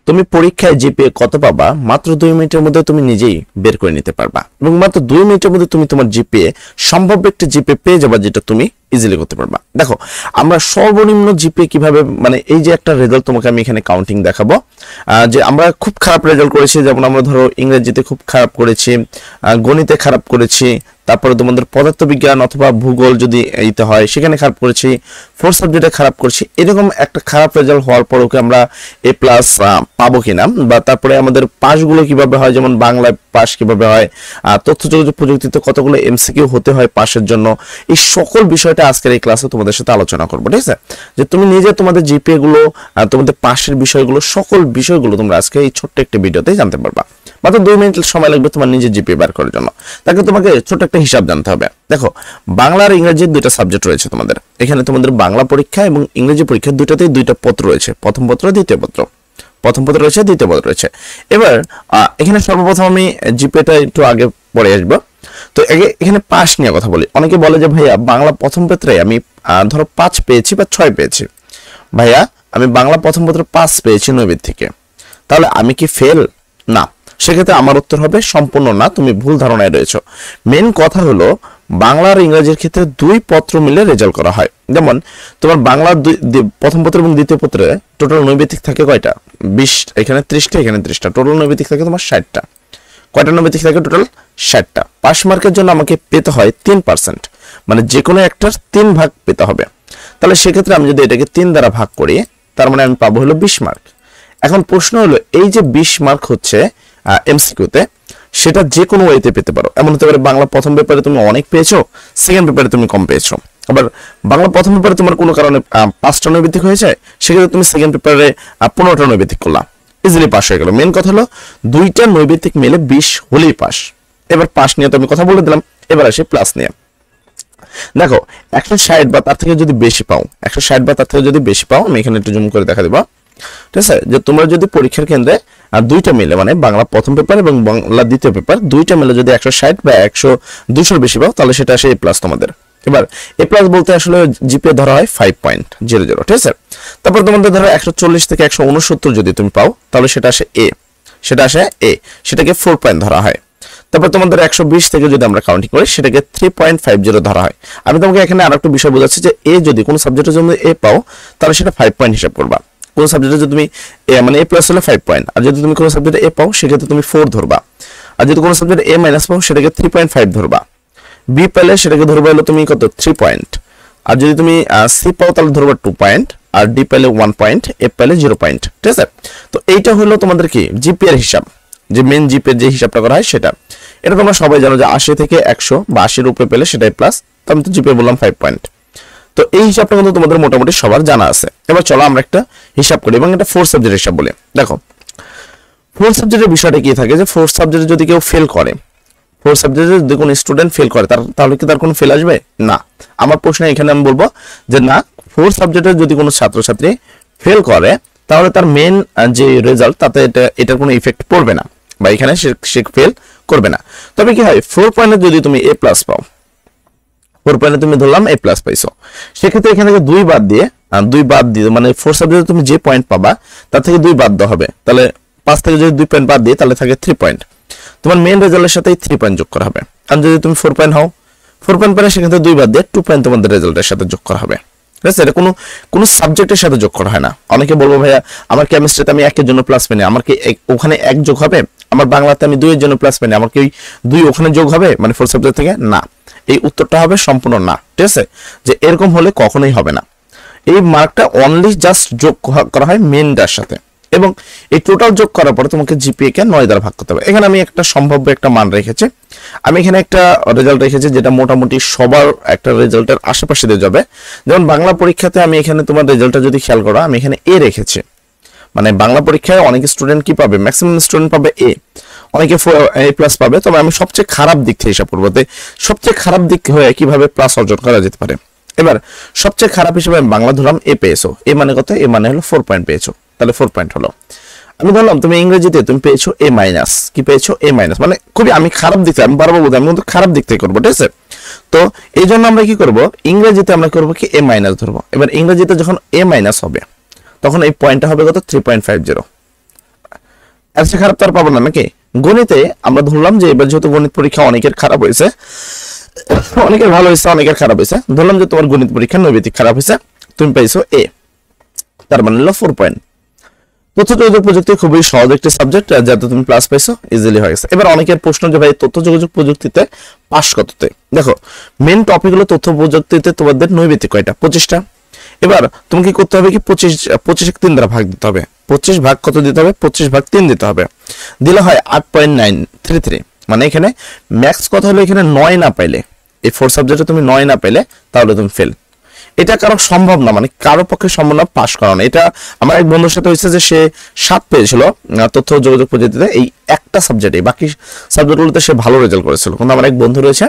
তুমি পরীক্ষায় জিপিএ কত পাবা মাত্র 2 মিনিটের মধ্যে তুমি নিজেই বের করে নিতে পারবা, এবং মাত্র 2 মিনিটের মধ্যে তুমি তোমার জিপিএ সম্ভাব্য একটা জিপিএ পেয়ে যাবা, যেটা তুমি ইজিলি করতে পারবা। দেখো আমরা সর্বনিম্ন জিপিএ কিভাবে, মানে এই যে একটা রেজাল্ট তোমাকে আমি এখানে কাউন্টিং দেখাবো, যে আমরা খুব খারাপ রেজাল্ট করেছি, যেমন আমরা ধরো ইংরেজিতে খুব খারাপ করেছি, গণিতে খারাপ করেছি, তারপরে তোমাদের পদার্থবিজ্ঞান অথবা ভূগোল যদি এইতে হয় সেখানে খারাপ করেছি, 4 সাবজেক্টে খারাপ করেছি, এরকম একটা খারাপ রেজাল্ট হওয়ার পর ওকে আমরা এ প্লাস পাবো কিনা, বা তারপরে আমাদের পাসগুলো কিভাবে হয়, যেমন বাংলায় পাস কিভাবে হয়, তথ্য যোগাযোগ প্রযুক্তিতে কতগুলো এমসিকিউ হতে হয় পাসের জন্য, এই সকল বিষয়টা আজকের এই ক্লাসে তোমাদের সাথে আলোচনা করবো। ঠিক আছে, যে তুমি নিজে তোমাদের জিপিএ গুলো, তোমাদের পাসের বিষয়গুলো, সকল বিষয়গুলো তোমরা আজকে এই ছোট্ট একটা ভিডিওতেই জানতে পারবা। মাত্র 2 মিনিট সময় লাগবে তোমার নিজের জিপিএ বের করার জন্য। তাকে তোমাকে ছোট একটা হিসাব জানতে হবে। দেখো বাংলা আর ইংরেজির দুইটা সাবজেক্ট রয়েছে তোমাদের এখানে, তোমাদের বাংলা পরীক্ষা এবং ইংরেজি পরীক্ষা দুইটাতেই দুইটা পত্র রয়েছে, প্রথম পত্র দ্বিতীয় পত্র, প্রথম পত্র রয়েছে দ্বিতীয় পত্র রয়েছে। এবার এখানে সর্বপ্রথম আমি জিপিএটা একটু আগে পরে আসবো। তো এখানে পাস নিয়ে কথা বলি। অনেকে বলে যে ভাইয়া বাংলা প্রথম পত্রে আমি ধরো 5 পেয়েছি বা 6 পেয়েছি, ভাইয়া আমি বাংলা প্রথম পত্রে 5 পেয়েছি 9 থেকে, তাহলে আমি কি ফেল? না, সেক্ষেত্রে আমার উত্তর হবে সম্পূর্ণ না, তুমি ভুল ধারণায় রয়েছো। মেন কথা হলো বাংলা আর ইংরেজির ক্ষেত্রে 2 পত্র মিলে রেজাল্ট করা হয়। যেমন তোমার বাংলা প্রথম পত্র এবং দ্বিতীয় পত্রে টোটাল নৈবেদিক থাকে কয়টা? 20, এখানে 30টা, এখানে 30টা, টোটাল নৈবেদিক থাকে তোমার 60টা। কয়টা নৈবেদিক থাকে টোটাল? 60টা। পাস মার্কের জন্য আমাকে পেতে হয় 3%, মানে যে কোনো একটার 3 ভাগ পেতে হবে। তাহলে সেক্ষেত্রে আমি যদি এটাকে 3 দ্বারা ভাগ করি, তার মানে আমি পাবো হলো 20 মার্ক। এখন প্রশ্ন হলো এই যে 20 মার্ক হচ্ছে এমসিকিউতে, সেটা যে কোনো ওয়েতে পেতে পারো। এমন হতে পারে বাংলা প্রথম পেপারে তুমি অনেক পেয়েছো, সেকেন্ড পেপারে তুমি কম পেয়েছো। আবার বাংলা প্রথম পেপারে তোমার কোনো কারণে 5টা নৈবেদিক হয়ে যায়, সেক্ষেত্রে তুমি সেকেন্ড পেপারে 15টা নৈবেদিক করলা, ইজিলি পাস হয়ে গেল। মেন কথা হলো 2টা নৈবেদিক মিলে 20 হলেই পাস। এবার পাস নিয়ে তো আমি কথা বলে দিলাম, এবার আসি প্লাস নিয়ে। দেখো 160 বা তার থেকে যদি বেশি পাও, 160 বা তার থেকে যদি বেশি পাও, আমি এখানে একটু জুম করে দেখা দিব। ঠিক আছে, যে তোমরা যদি পরীক্ষার কেন্দ্রে 2টা মিলে, মানে বাংলা প্রথম পেপার এবং বাংলা দ্বিতীয় পেপার 2টা মিলে যদি 160 বা 200 বেশি পাও, তাহলে সেটা আসে এ প্লাস তোমাদের। এবার এ প্লাস বলতে আসলে জিপিএ ধরা হয় 5.00। ঠিক আছে, তারপর তোমাদের ধরো 140 থেকে 169 যদি তুমি পাও, তাহলে সেটা আসে এ, সেটা আসে এ, সেটাকে 4 পয়েন্ট ধরা হয়। তারপর তোমাদের 120 থেকে যদি আমরা কাউন্টিং করি, সেটাকে 3.50 ধরা হয়। আমি তোমাকে এখানে আরেকটা বিষয় বোঝাচ্ছি যে এ যদি কোনো সাবজেক্টের জন্য এ পাও, তাহলে সেটা 5 পয়েন্ট হিসাব করবা। কোন সাবজেক্টে যদি তুমি মানে এ প্লাস হলে 5 পয়েন্ট, আর যদি তুমি কোনো সাবজেক্টে এ পাও সেক্ষেত্রে তুমি 4 ধরবা, আর যদি কোনো সাবজেক্টে এ মাইনাস পাও সেটাকে 3.5 ধরবা। বি পেলে সেটাকে ধরবা হলো তুমি কত? 3 পয়েন্ট। আর যদি তুমি সি পাও তাহলে ধরবা 2 পয়েন্ট, আর ডি পেলে 1 পয়েন্ট, এফ পেলে 0 পয়েন্ট। ঠিক আছে, তো এইটা হলো তোমাদের কি জিপিএর হিসাব, যে মেন জিপিএর যে হিসাবটা করা হয় সেটা। এটা তোমরা সবাই জানো যে 80 থেকে 100 বা 80-র উপরে পেলে সেটাই প্লাস। তো আমি তো জিপিএ বললাম 5 পয়েন্ট। তো এই হিসাবটা কিন্তু তোমাদের মোটামুটি সবার জানা আছে। এবার চলো আমরা একটা হিসাব করি, এবং এটা 4 সাবজেক্টের হিসাব বলে। দেখো 4 সাবজেক্টের বিষয়টা কি থাকে, যে 4 সাবজেক্টে যদি কেউ ফেল করে, 4 সাবজেক্টে যদি কোনো স্টুডেন্ট ফেল করে, তাহলে কি তার কোনো ফেল আসবে? না। আমার প্রশ্ন এখানে আমি বলবো যে না, 4 সাবজেক্টে যদি কোনো ছাত্রছাত্রী ফেল করে, তাহলে তার মেন যে রেজাল্ট তাতে এটার কোনো ইফেক্ট পড়বে না, বা এখানে সে ফেল করবে না। তবে কি হয়, 4 পয়েন্টে যদি তুমি এ প্লাস পাও, 4 পয়েন্টে তুমি ধরলাম এ প্লাস পাইছো, সেক্ষেত্রে এখানে 2 বাদ দিয়ে মানে 4 সাবজেক্টে তুমি যে পয়েন্ট পাবা তার থেকে 2 বাদ দেওয়া হবে। তাহলে 5 থেকে যদি 2 পয়েন্ট বাদ দিয়ে, তাহলে থাকে 3 পয়েন্ট। তোমার মেন রেজাল্টের সাথে 3 পয়েন্ট যোগ করা হবে। আর যদি তুমি 4 পয়েন্ট হও, 4 পয়েন্ট পেলে সেক্ষেত্রে 2 বাদ দিয়ে 2 পয়েন্ট তোমাদের রেজাল্টের সাথে যোগ করা হবে। ঠিক আছে, এটা কোনো সাবজেক্টের সাথে যোগ করা হয় না। অনেকে বলবো ভাইয়া আমার কেমিস্ট্রিতে আমি 1 এর জন্য প্লাস পাইনি, আমার কি ওখানে 1 যোগ হবে? আমার বাংলাতে আমি 2 এর জন্য প্লাস পাইনি, আমার কি 2 ওখানে যোগ হবে, মানে 4 সাবজেক্ট থেকে? না, এই উত্তরটা হবে সম্পূর্ণ না। ঠিক আছে, যে এরকম হলে কখনোই হবে না। এই মার্কটা অনলি জাস্ট যোগ করা হয় মেনটার সাথে, এবং এই টোটাল যোগ করার পরে তোমাকে জিপিএ কে 9 দ্বারা ভাগ করতে হবে। এখানে আমি একটা সম্ভাব্য একটা মান রেখেছি, আমি এখানে একটা রেজাল্ট রেখেছি যেটা মোটামুটি সবার একটা রেজাল্টের আশেপাশে দিয়ে যাবে। যেমন বাংলা পরীক্ষাতে আমি এখানে তোমার রেজাল্টটা যদি খেয়াল করো, আমি এখানে এ রেখেছি। মানে বাংলা পরীক্ষায় অনেক স্টুডেন্ট কি পাবে, ম্যাক্সিমাম স্টুডেন্ট পাবে এ, অনেকে এ প্লাস পাবে। তবে আমি সবচেয়ে খারাপ দিক থেকে হিসাব করবো, সবচেয়ে খারাপ দিক হয়ে কিভাবে প্লাস অর্জন করা যেতে পারে। এবার সবচেয়ে খারাপ হিসেবে আমি বাংলা ধরলাম এ পেয়েছো, এ মানে কত? এ মানে হলো 4 পয়েন্ট পেয়েছো, তাহলে 4 পয়েন্ট হলো। আমি ধরলাম তুমি ইংরেজিতে তুমি পেয়েছো এ মাইনাস, কি পেয়েছো? এ মাইনাস, মানে খুবই আমি খারাপ দিক থেকে, আমি বারবার বলতে, আমি কিন্তু খারাপ দিক থেকে করবো। ঠিক আছে, তো এই জন্য আমরা কি করবো, ইংরেজিতে আমরা করবো কি এ মাইনাস ধরবো। এবার ইংরেজিতে যখন এ মাইনাস হবে, তখন এই পয়েন্টটা হবে কত? 3.50। এর চেয়ে খারাপ তো আর পাবো না নাকি? গণিতে আমরা ধরলাম যে এবার যেহেতু গণিত পরীক্ষা অনেকের খারাপ হয়েছে, অনেকের ভালো হয়েছে, অনেকের খারাপ হয়েছে, ধরলাম যে তোমার গণিত পরীক্ষা নৈবেদিক খারাপ হয়েছে, তুমি পাইছো এ, তার মানে হলো 4 পয়েন্ট। তথ্য যোগাযোগ প্রযুক্তি খুবই সহজ একটি সাবজেক্ট, যাতে তুমি প্লাস পাইছো, ইজিলি হয়ে গেছে। এবার অনেকের প্রশ্ন যে ভাই তথ্য যোগাযোগ প্রযুক্তিতে পাস কততে? দেখো মেন টপিক হলো তথ্য প্রযুক্তিতে তোমাদের নৈবেদিক কয়টা? 25টা। এবার তুমি কি করতে হবে কি 25 3 দ্বারা ভাগ দিতে হবে। 25 ভাগ কত দিতে হবে? 25 ভাগ 3 দিতে হবে, দিলে হয় 8.933। মানে এখানে ম্যাক্স কথা হলো এখানে 9 না পাইলে, এই 4 সাবজেক্টে তুমি 9 না পাইলে তাহলে তুমি ফেল। এটা কারো সম্ভব না, মানে কারো পক্ষে সম্ভব না পাস করানো। এটা আমার এক বন্ধুর সাথে হয়েছে যে সে 7 পেয়েছিল তথ্য যোগাযোগ প্রযুক্তিতে, এই একটা সাবজেক্টে, বাকি সাবজেক্টগুলোতে সে ভালো রেজাল্ট করেছিল। কিন্তু আমার এক বন্ধু রয়েছে,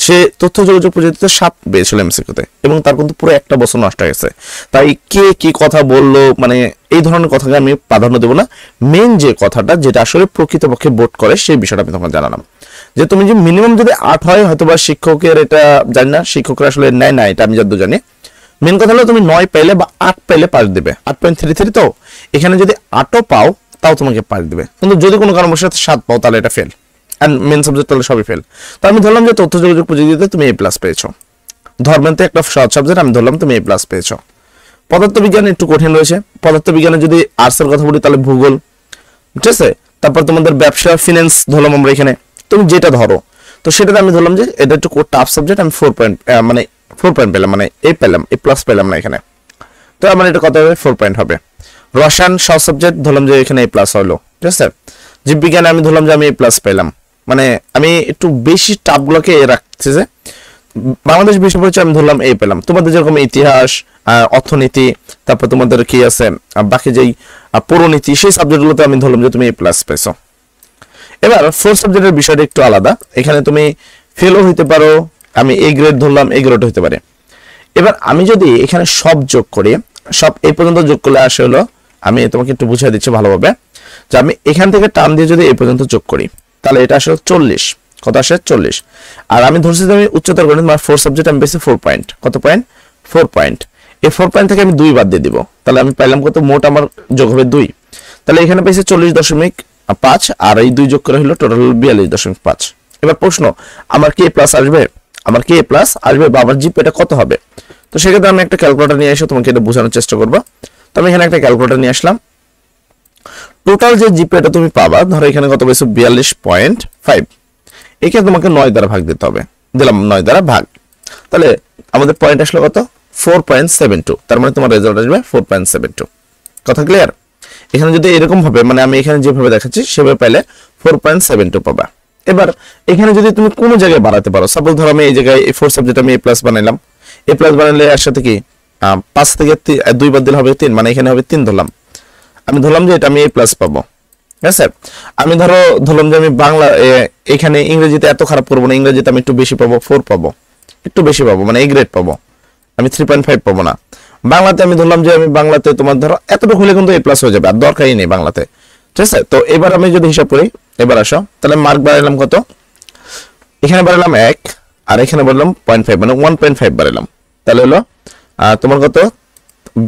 সে তথ্য যোগাযোগ প্রযুক্তিতে 7 পেয়েছিল এমসিকিউতে, এবং তার কিন্তু পুরো একটা বছর নষ্ট হয়ে গেছে। তাই কে কি কথা বললো, মানে এই ধরনের কথাকে আমি প্রাধান্য দেবো না। মেন যে কথাটা যেটা আসলে প্রকৃতপক্ষে বোর্ড করে সেই বিষয়টা আমি তোমাকে জানালাম, যে তুমি যে মিনিমাম যদি 8 হয়, হয়তো বা শিক্ষকের এটা জানি না, শিক্ষকরা আসলে নেয় না, এটা আমি যতদূর জানি। মেন কথা হলো তুমি 9 পাইলে বা 8 পাইলে পাস দিবে, 8.33। তো এখানে যদি 8ও পাও তাও তোমাকে পাস দিবে, কিন্তু যদি কোনো কারণবশত 7 পাও তাহলে এটা ফেল, এন্ড মেন সাবজেক্ট তাহলে সবই ফেল। তো আমি ধরলাম যে তথ্য যোগাযোগ প্রযুক্তিতে তুমি এ প্লাস পেয়েছো, ধর্মেন্তে একটা সহজ সাবজেক্ট, আমি ধরলাম তুমি এ প্লাস পেয়েছো। পদার্থবিজ্ঞান একটু কঠিন রয়েছে, পদার্থবিজ্ঞানে যদি আর্টসের কথা বলি তাহলে ভূগোল, ঠিক আছে। তারপর তোমাদের ব্যবসা ফিনান্স ধরলাম আমরা এখানে, তুমি যেটা ধরো, তো সেটাতে আমি ধরলাম যে এটা একটু টাফ সাবজেক্ট, আমি 4 পয়েন্ট মানে 4 পয়েন্ট পেলাম, মানে এ পেলাম, এ প্লাস পেলাম না এখানে। তো আমার এটা কত হবে? 4 পয়েন্ট হবে। রসায়ন সহজ সাবজেক্ট, ধরলাম যে এখানে এ প্লাস হলো, ঠিক আছে। জীববিজ্ঞানে আমি ধরলাম যে আমি এ প্লাস পেলাম, মানে আমি একটু বেশি টাফগুলোকে রাখছি, যে বাংলাদেশ বিষয় পরিচয় আমি ধরলাম এ পেলাম। তোমাদের যেরকম ইতিহাস, অর্থনীতি, তারপর তোমাদের কি আছে বাকি যেই পৌরনীতি, সেই সাবজেক্টগুলোতে আমি ধরলাম যে তুমি এ প্লাস পেয়েছো। এবার 4 সাবজেক্টের বিষয়টা একটু আলাদা, এখানে তুমি ফেলও হইতে পারো, আমি এ গ্রেড ধরলাম, এ গ্রেড হইতে পারে। এবার আমি যদি এখানে সব যোগ করি, সব এই পর্যন্ত যোগ করলে আসে হলো, আমি তোমাকে একটু বুঝিয়ে দিচ্ছি ভালোভাবে, যে আমি এখান থেকে টান দিয়ে যদি এই পর্যন্ত যোগ করি তাহলে এটা আসলে 40, কত আসে? 40। আর আমি ধরছি যে আমি উচ্চতর গণিত মানে 4 সাবজেক্ট আমি পেয়েছি 4 পয়েন্ট, কত পয়েন্ট? 4 পয়েন্ট। এই 4 পয়েন্ট থেকে আমি 2 বাদ দিয়ে দিব, তাহলে আমি পাইলাম কত? মোট আমার যোগ হবে 2, তাহলে এখানে পেয়েছি 40.5, আর এই 2 যোগ করে হলো টোটাল 42.5। এবার প্রশ্ন, আমার কি এ প্লাস আসবে? আমার কি এ প্লাস আসবে বা আমার জিপি এটা কত হবে? তো সেক্ষেত্রে আমি একটা ক্যালকুলেটর নিয়ে এসে তোমাকে এটা বোঝানোর চেষ্টা করবো। তো আমি এখানে একটা ক্যালকুলেটর নিয়ে আসলাম। টোটাল যে জিপি এটা তুমি পাবা, ধরো এখানে কত পেয়েছো? 42.5। একে তোমাকে 9 দ্বারা ভাগ দিতে হবে, দিলাম 9 দ্বারা ভাগ, তাহলে আমাদের পয়েন্ট আসলো কত? 4.72। তার মানে তোমার রেজাল্ট আসবে 4.72। কথা ক্লিয়ার? এখানে যদি এরকম ভাবে, মানে আমি এখানে যেভাবে দেখাচ্ছি সেভাবে পাইলে 4.72 পাবা। এবার এখানে যদি তুমি কোনো জায়গায় বাড়াতে পারো, সাপোজ ধরো আমি এই জায়গায় এই 4 সাবজেক্ট আমি এ প্লাস বানাইলাম, এ প্লাস বানাইলে এর সাথে কি 5 থেকে 2 বাদ দিলে হবে 3, মানে এখানে হবে 3 ধরলাম। আমি ধরলাম যে এটা আমি এ প্লাস পাবো, ঠিক আছে। আমি ধরলাম যে আমি বাংলা এখানে ইংরেজিতে এত খারাপ করবো না, ইংরেজিতে আমি একটু বেশি পাবো, 4 পাবো, একটু বেশি পাবো, মানে এ গ্রেড পাবো, আমি 3.5 পাবো না। বাংলাতে আমি ধরলাম যে আমি বাংলাতে তোমার ধরো এতটুকু হলে কিন্তু এ প্লাস হয়ে যাবে, আর দরকারই নেই বাংলাতে, ঠিক আছে। তো এবার আমি যদি হিসাব করি, এবার আসো, তাহলে মার্ক বাড়াইলাম কত? এখানে বাড়াইলাম 1, আর এখানে বাড়াইলাম 0.5, মানে 1.5 বাড়াইলাম, তাহলে হলো তোমার কত?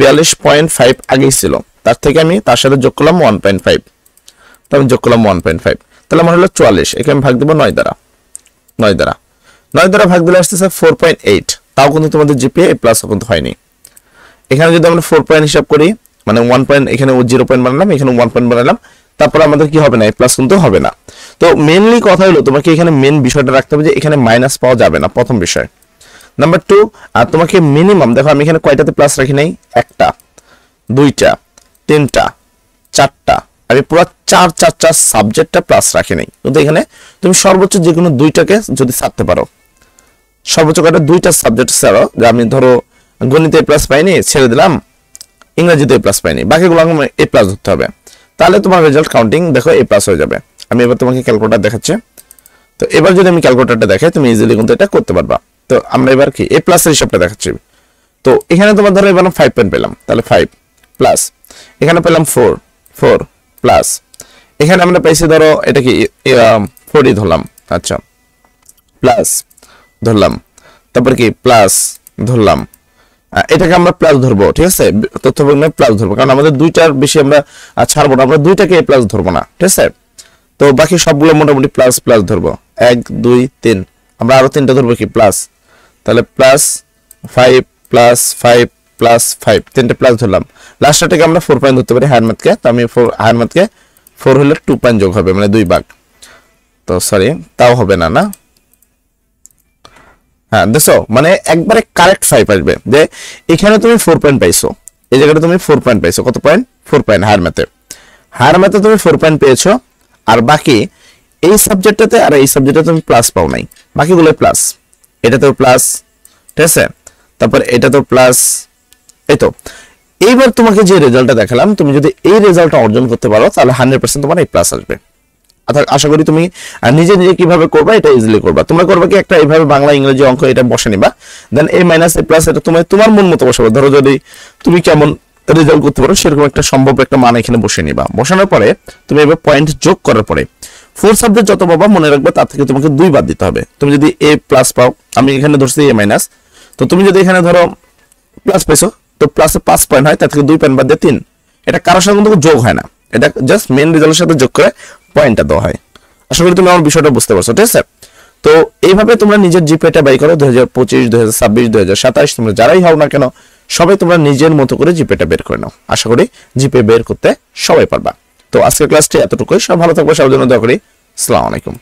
42.5 আগেই ছিল, তার থেকে আমি তার সাথে যোগ করলাম 1.5, তো আমি যোগ করলাম 1.5, তাহলে আমার হলো 44। এখানে আমি ভাগ দেবো 9 দ্বারা, 9 দ্বারা ভাগ দিলে আসতেছে 4.8। তাও কিন্তু তোমাদের জিপিএ এ প্লাস কিন্তু হয়নি। এখানে যদি আমরা 4 পয়েন্ট হিসাব করি, মানে 1 পয়েন্ট, এখানে 0 পয়েন্ট বানালাম, এখানে 1 পয়েন্ট বানালাম, তারপর আমাদের কি হবে না? এ প্লাস কিন্তু হবে না। তো মেইনলি কথা হলো তোমাকে এখানে মেন বিষয়টা রাখতে হবে যে এখানে মাইনাস পাওয়া যাবে না, প্রথম বিষয়। নাম্বার 2, আর তোমাকে মিনিমাম, দেখো আমি এখানে কয়টাতে প্লাস রাখি নাই? 1টা, 2টা, 3টা, 4টা, আমি পুরো 4 সাবজেক্টটা প্লাস রাখি নাই। কিন্তু এখানে তুমি সর্বোচ্চ যে কোনো 2টাকে যদি ছাড়তে পারো, সর্বোচ্চ কয়টা? 2টা সাবজেক্ট ছাড়ো, যে আমি ধরো গণিতে এ প্লাস পাইনি, ছেড়ে দিলাম, ইংরেজিতে এ প্লাস পাইনি, বাকিগুলো এ প্লাস ধরতে হবে, তাহলে তোমার রেজাল্ট কাউন্টিং দেখো এ প্লাস হয়ে যাবে। আমি এবার তোমাকে ক্যালকুলেটর দেখাচ্ছি। তো এবার যদি আমি ক্যালকুলেটরটা দেখাই, তুমি ইজিলি কিন্তু এটা করতে পারবা। তো আমরা এবার কি এ প্লাসের হিসাবটা দেখাচ্ছি। তো এখানে তোমার ধরো এবার 5 পয়েন্ট পেলাম, তাহলে 5 প্লাস, এখানে পেলাম 4 প্লাস, এখানে আমরা পাইছি ধরো এটা কি 40 ধরলাম, আচ্ছা প্লাস ধরলাম, তারপর কি প্লাস ধরলাম, এটাকে আমরা প্লাস ধরবো, ঠিক আছে, তথ্য বিজ্ঞানে প্লাস ধরবো, কারণ আমাদের দুইটার বেশি আমরা ছাড়বো না, আমরা দুইটাকে প্লাস ধরবো না, ঠিক আছে। তো বাকি সবগুলো মোটামুটি প্লাস প্লাস ধরবো, 1 2 3, আমরা আরো 3টা ধরবো কি প্লাস, তাহলে প্লাস 5 প্লাস 5 প্লাস 5, 3টে প্লাস ধরলাম। লাস্টটাকে আমরা 4 পয়েন্ট ধরতে পারি হায়ার ম্যাথকে, তো আমি হায়ার ম্যাথকে 4 হলে 2 পয়েন্ট যোগ হবে, মানে 2 ভাগ, তো সরি তাও হবে না, না হ্যাঁ দেখো মানে একবারে কারেক্ট 5 আসবে, যে এখানে তুমি 4 পয়েন্ট পাইছো, এই জায়গাটা তুমি 4 পয়েন্ট পাইছো, কত পয়েন্ট 4 পয়েন্ট হায়ার ম্যাথে তুমি 4 পয়েন্ট পেয়েছো, আর বাকি এই সাবজেক্টটাতে আর এই সাবজেক্টে তুমি প্লাস পাও নাই, বাকিগুলো প্লাস, এটাতেও প্লাস, ঠিক আছে, তারপর এটাতেও প্লাস, এই তো। এইবার তোমাকে যে রেজাল্টটা দেখালাম, তুমি যদি এই রেজাল্টটা অর্জন করতে পারো তাহলে 100% তোমার এই প্লাস আসবে। আশা করি তুমি নিজে নিজে কিভাবে করবা এটা ইজিলি করবা। তোমরা করবা কি, একটা এইভাবে বাংলা ইংরেজি অঙ্ক এটা বসে নিবা, দেন a মাইনাস a প্লাস এটা তোমার মন মতো বসাবে। ধরো যদি তুমি কেমন রেজাল্ট করতে পারো সেরকম একটা সম্ভব একটা মান এখানে বসে নিবা। বসানোর পরে তুমি এবার পয়েন্ট যোগ করার পরে 4 সাবজেক্ট যত পাবা মনে রাখবে তার থেকে তোমাকে 2 বাদ দিতে হবে। তুমি যদি a প্লাস পাও, আমি এখানে ধরছি a মাইনাস, তো তুমি যদি এখানে ধরো প্লাস পাইছো, তো প্লাসে 5 পয়েন্ট হয়, তার থেকে 2 পয়েন্ট বাদ দিয়ে 3। এটা কারোর সাথে কিন্তু যোগ হয় না, এটা জাস্ট মেন রেজাল্টের সাথে যোগ করে পয়েন্টটা দেওয়া হয়। আশা করি তুমি আমার বিষয়টা বুঝতে পারছো, ঠিক আছে। তো এইভাবে তোমরা নিজের জিপিএটা বাই করো, 2025 2026 2027 তোমরা যারাই হও না কেন সবাই তোমরা নিজের মতো করে জিপিএটা বের করে নাও। আশা করি জিপিএ বের করতে সবাই পারবা। তো আজকের ক্লাসটি এতটুকুই, সব ভালো থাকবে, সবার জন্য দোয়া করি। আসসালামু আলাইকুম।